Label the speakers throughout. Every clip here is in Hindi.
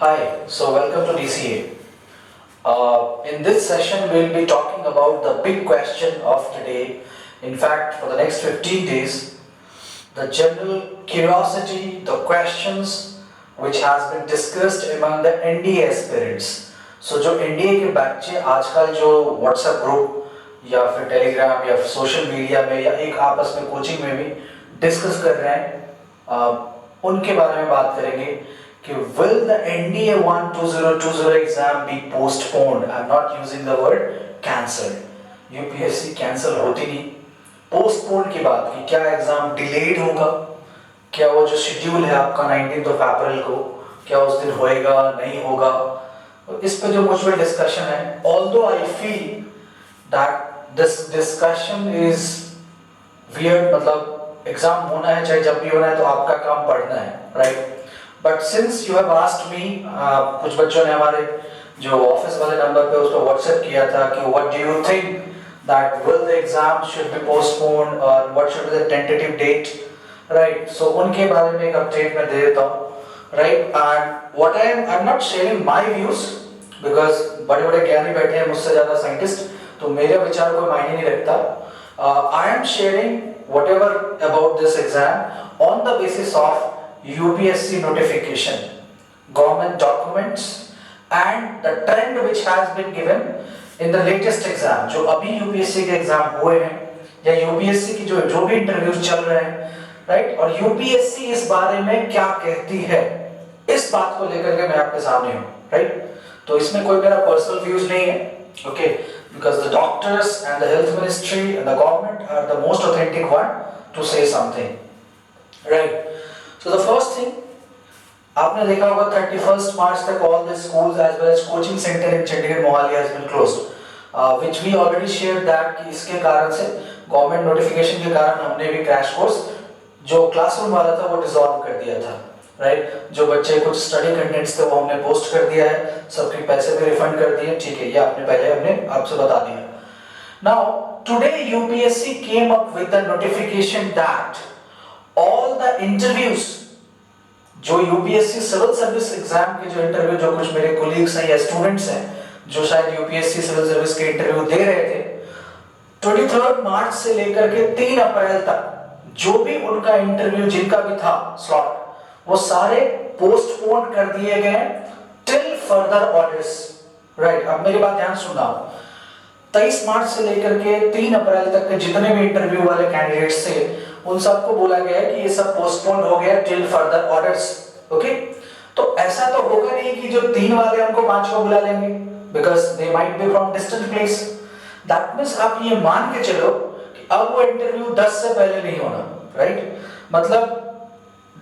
Speaker 1: Hi, so welcome to DCA. In this session, we'll be talking about the big question of the day. In fact, for the next 15 days, the general curiosity, the questions which has been discussed among the NDA aspirants. So जो NDA के बच्चे आजकल जो WhatsApp ग्रुप या फिर टेलीग्राम या सोशल मीडिया में या एक आपस में कोचिंग में भी डिस्कस कर रहे हैं, उनके बारे में बात करेंगे कि will the NDA 12020 exam be postponed? I'm not using the word cancelled. UPSC cancel होती नहीं, postponed की बात की क्या एग्जाम डिलेड होगा, क्या वो जो शेड्यूल है आपका 19 अप्रैल को क्या उस दिन होएगा नहीं होगा, इस पे जो मुझ में डिस्कशन है. Although I feel that this discussion is weird, मतलब एग्जाम होना है चाहे जब भी होना है तो आपका काम पढ़ना है, right? But since you have asked me, कुछ बच्चों ने हमारे जो ऑफिस वाले नंबर पे उसको व्हाट्सएप किया था कि what do you think that will the exam should be postponed और what should be the tentative date, right? So उनके बारे में एक अपडेट मैं दे देता हूँ, right? And what I am not sharing my views because बड़े बड़े ज्ञानी बैठे हैं मुझसे ज्यादा साइंटिस्ट, तो मेरे विचार कोई मायने नहीं रखता. I am sharing whatever about this exam on the basis of UPSC notification, government documents and the trend which has been given in the latest exam. जो अभी UPSC के एग्जाम हुए हैं या UPSC की जो भी इंटरव्यूज चल रहे हैं, राइट? और UPSC इस बारे में क्या कहती है, इस बात को लेकर के मैं आपके सामने हूँ, राइट? तो इसमें कोई मेरा पर्सनल व्यूज नहीं है, okay? Because the doctors and the health ministry and the government are the most authentic one to say something, right? So the first thing, आपने देखा होगा 31st March तक all the schools as well as coaching center in Chandigarh Mohali has been closed, which we already shared that कि इसके कारण से गवर्नमेंट नोटिफिकेशन के कारण हमने भी क्रैश कोर्स जो क्लासरूम वाला था वो डिसॉल्व कर दिया था, राइट? जो बच्चे कुछ स्टडी कंटेंट्स थे वो हमने पोस्ट कर दिया है, सबके पैसे भी रिफंड कर दिए, ठीक है? ये आपने पहले हमने आपसे बता दिया. Now today UPSC came up with the notification that all the interviews जो UPSC सिविल सर्विस एग्जाम के जो इंटरव्यू जो कुछ मेरे कोलीग्स हैं या स्टूडेंट्स हैं जो शायद UPSC सिविल सर्विस के इंटरव्यू दे रहे थे, 23 मार्च से लेकर के 3 अप्रैल तक जो भी उनका इंटरव्यू जिनका भी था स्लॉट, वो सारे पोस्टपोन कर दिए गए टिल फर्दर ऑर्डर्स, राइट? अब मेरी बात ध्यान सुनना, 23 मार्च से लेकर के 3 अप्रैल तक के जितने भी इंटरव्यू वाले कैंडिडेट्स थे उन सबको बोला गया है कि ये सब पोस्टपोन हो गया टिल फर्दर ऑर्डर्स, ओके? तो ऐसा तो होगा नहीं कि जो 3 वाले उनको 5 को बुला लेंगे because they might be from distant place. That means आप ये मान के चलो कि अब वो इंटरव्यू 10 से पहले नहीं होना, राइट? मतलब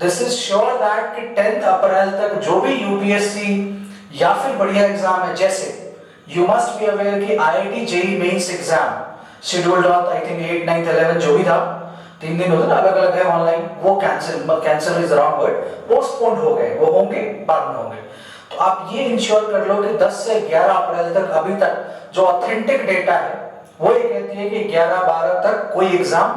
Speaker 1: दिस इज श्योर दैट कि 10 अप्रैल तक जो भी UPSC या फिर बढ़िया एग्जाम है, जैसे यू मस्ट बी अवेयर कि IIT JEE mains exam scheduled on I think 8, 9, 11 जो भी था, 3 दिन होता ना अलग अलग है ऑनलाइन, वो cancel is wrong word, postponed हो गए, वो होंगे बाद में होंगे. तो आप ये इंश्योर कर लो कि 10 से 11 अप्रैल तक अभी तक जो ऑथेंटिक डेटा है वो ये कहती है कि 11-12 तक कोई एग्जाम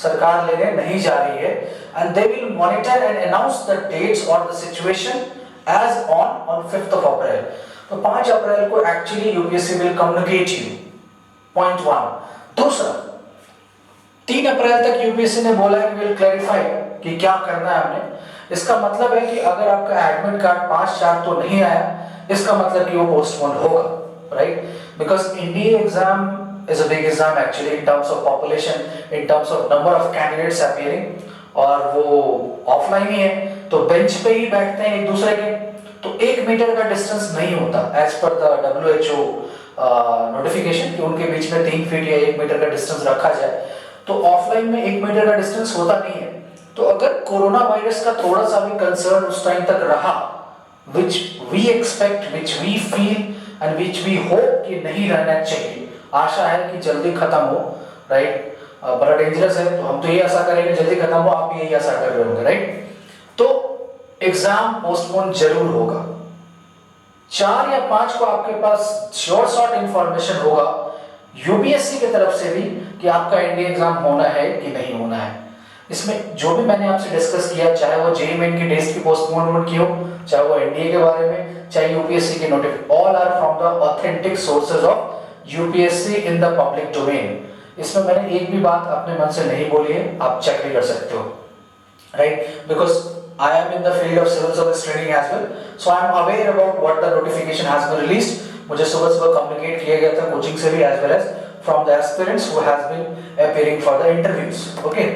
Speaker 1: सरकार लेने नहीं जा रही है and they will monitor and announce the dates और the situation as on 5th of April. तो 5 अप्रैल को actually UPSC will communicate you, point 1. दूसरा, 3 अप्रैल तक UPSC ने बोला है कि विल क्लैरिफाई कि क्या करना है हमने. इसका मतलब है कि अगर आपका एडमिट कार्ड 5/4 तो नहीं आया, इसका मतलब कि वो पोस्टपोन होगा, right? Because NDA exam is a big exam actually in terms of population, in terms of number of candidates appearing, और वो ऑफलाइन ही है तो बेंच पे ही बैठते हैं एक दूसरे के, तो 1 मीटर का डिस्टेंस नहीं होता as per the WHO notification कि उनके बीच में 3 फीट या 1 मीटर का डिस्टेंस रखा जाए. तो ऑफलाइन में 1 मीटर का डिस्टेंस होता नहीं है. तो अगर कोरोना वायरस का थोड़ा सा भी कंसर्न उस टाइम तक रहा, which we expect, which we feel and which we hope कि नहीं रहना चाहिए, आशा है कि जल्दी खत्म हो, राइट? बड़ा डेंजरस है तो हम तो ये आशा करेंगे जल्दी खत्म हो, आप भी यही आशा कर रहे होंगे, राइट? तो एग्जाम पोस्टपोन जरूर होगा. 4 या 5 को आपके पास श्योर शॉर्ट इंफॉर्मेशन होगा UPSC की तरफ से भी कि आपका NDA एग्जाम होना है कि नहीं होना है. इसमें जो भी मैंने आपसे डिस्कस किया, चाहे वो जेईई मेन की डेट्स की पोस्टपोनमेंट की हो, चाहे वो एनडीए के बारे में, चाहे यूपीएससी की notice, all are from the authentic sources of UPSC in the public domain. इसमें मैंने एक भी बात अपने मन से नहीं बोली है, आप चेक भी कर सकते हो, right? Because I am in the field of civil service training as well, so I am aware about what the notification has been released. मुझे सुबह सुबह कम्युनिकेट किया गया था कोचिंग से भी, as well as from the aspirants who has been appearing for the interviews. Okay.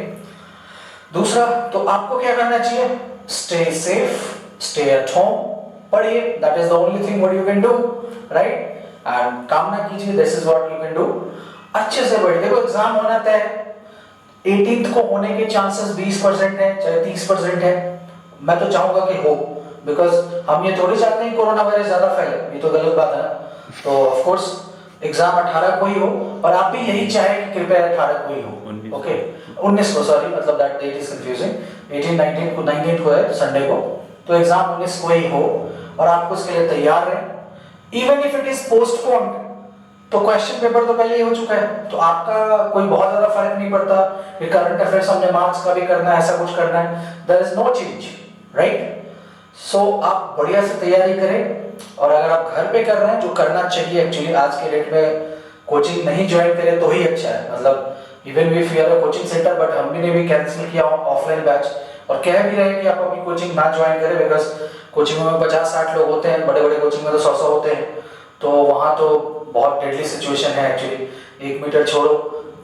Speaker 1: दूसरा, तो आपको क्या करना चाहिए? Stay safe, stay at home, पढ़िए, that is the only thing what you can do, right? And काम ना कीजिए, this is what you can do. अच्छे से पढ़िए, देखो एग्जाम होना तय है, 18th को होने के चांसेस 20% है, चाहे 30% है, मैं तो चाहूंगा कि हो, बिकॉज हम ये थोड़ी चाहते हैं कोरोना वायरस ज्यादा फैले, ये तो गलत बात है ना। तो ऑफ कोर्स एग्जाम 18 को ही हो, और आप भी यही चाहें कि कृपया 18 को ही हो, ओके? 19 को, सॉरी, मतलब दैट डेट इज कंफ्यूजिंग, 18 19 को, 19 को है संडे को, तो एग्जाम 19 को ही हो, और आपको इसके लिए तैयार रहें। Even if it is postponed, तो क्वेश्चन पेपर तो पहले ही हो चुका है, तो आपका कोई बहुत ज्यादा फर्क नहीं पड़ता कि करंट अफेयर्स हमने मार्क्स का भी करना है, ऐसा कुछ करना है, there is no change, right? So आप बढ़िया से तैयारी करें, और अगर आप घर पे कर रहे हैं, जो करना चाहिए एक्चुअली आज के डेट में, कोचिंग नहीं ज्वाइन करें तो ही अच्छा है। मतलब even we we are a coaching centre, but हमने ने भी कैंसिल किया ऑफलाइन बैच, और कह भी रहे हैं कि आप अपनी कोचिंग ना ज्वाइन करें, बिकॉज कोचिंग में 50-60 लोग होते हैं, बड़े बड़े कोचिंग में तो 100 होते हैं, तो वहाँ तो बहुत डेडली सिचुएशन है एक्चुअली। 1 मीटर छोड़ो,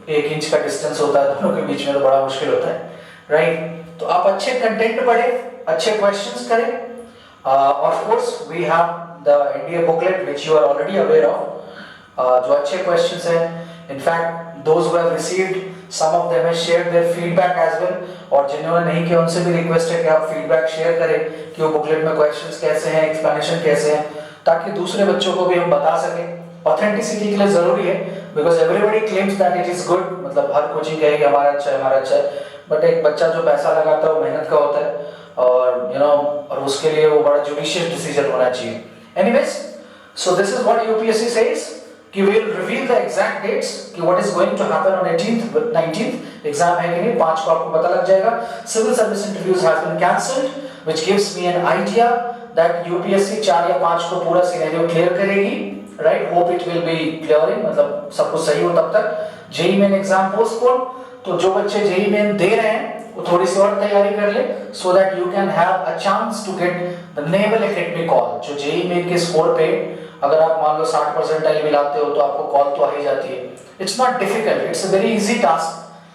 Speaker 1: 1 इंच का डिस्टेंस होता है दोनों के बीच में, तो बड़ा मुश्किल होता है, राइट? तो आप अच्छे कंटेंट पढ़ें, अच्छे क्वेश्चंस करें। Of course we have the NDA booklet which you are already aware of, जो अच्छे क्वेश्चंस हैं। In fact those who have received some of them have shared their feedback as well, और जिन्होंने नहीं किया उनसे भी रिक्वेस्ट है कि आप फीडबैक शेयर करें कि वो बुकलेट में क्वेश्चंस कैसे हैं, एक्सप्लेनेशन कैसे हैं, ताकि दूसरे बच्चों को भी हम बता सकें। ऑथेंटिसिटी के लिए जरूरी है, because everybody claims that it is good, मतलब हर कोचिंग कहेगी हमारा अच्छा है, हमारा अच्छा है, बट एक बच्चा जो पैसा लगाता है वो मेहनत का होता है, और और उसके लिए वो बड़ा जुडिशियस डिसीजन होना चाहिए। Anyways, so this is what UPSC says कि we will reveal the exact dates कि what is going to happen on 18th 19th exam है कि नहीं, 5 को आपको पता लग जाएगा। Civil service interviews have been cancelled, which gives me an idea that UPSC 4 या 5 को पूरा सिनेरियो क्लियर करेगी, राइट? Hope it will be clearing, मतलब सब कुछ सही हो तब तक। जेईई मेन एग्जाम पोस्टपोन, तो जो बच्चे जेईई मेन दे रहे हैं वो थोड़ी सी और तैयारी कर ले, so that you can have a chance to get the naval academy call. जो जेईई मेन के स्कोर पे अगर आप मान लो 60 परसेंटाइल भी लाते हो, तो आपको कॉल तो आ ही जाती है। It's not difficult, it's a very easy task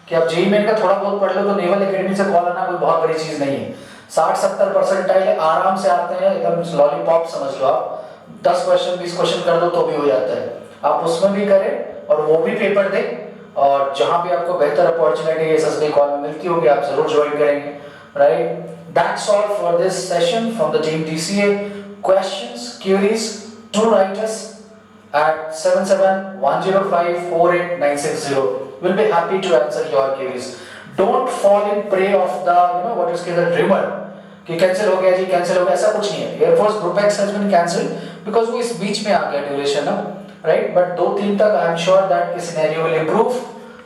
Speaker 1: कि आप जेईई मेन का थोड़ा बहुत पढ़ लो, तो नेवल एकेडमी से कॉल आना कोई बहुत बड़ी चीज नहीं है। 60-70 परसेंटाइल आराम से आते हैं, एकदम लॉलीपॉप समझ लो आप, 10 क्वेश्चन 20 क्वेश्चन कर दो तो भी हो जाता है। आप उसमें भी करें और वो भी पेपर दें, और जहां भी आपको बेहतर अपॉर्चुनिटी एसएसबी कॉल में मिलती होगी आप जरूर ज्वाइन करेंगे, right? That's all for this session from the team DCA. Questions, queries, do right us at 7710548960. We'll be happy to answer your queries. Don't fall in prey of the what is called the rumor कि कैंसिल हो गया जी, कैंसिल हो गया, ऐसा कुछ नहीं है। Air force group X has been cancelled because वो इस बीच में आ गया ड्यूरेशन ना, राइट? बट 2-3 तक आई एम श्योर दैट कि scenario will improve,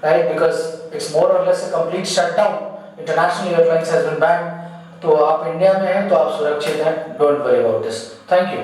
Speaker 1: right? Because it's more और less a complete shutdown, international airlines has been banned, तो आप इंडिया में हैं तो आप सुरक्षित हैं, don't worry about this. Thank you.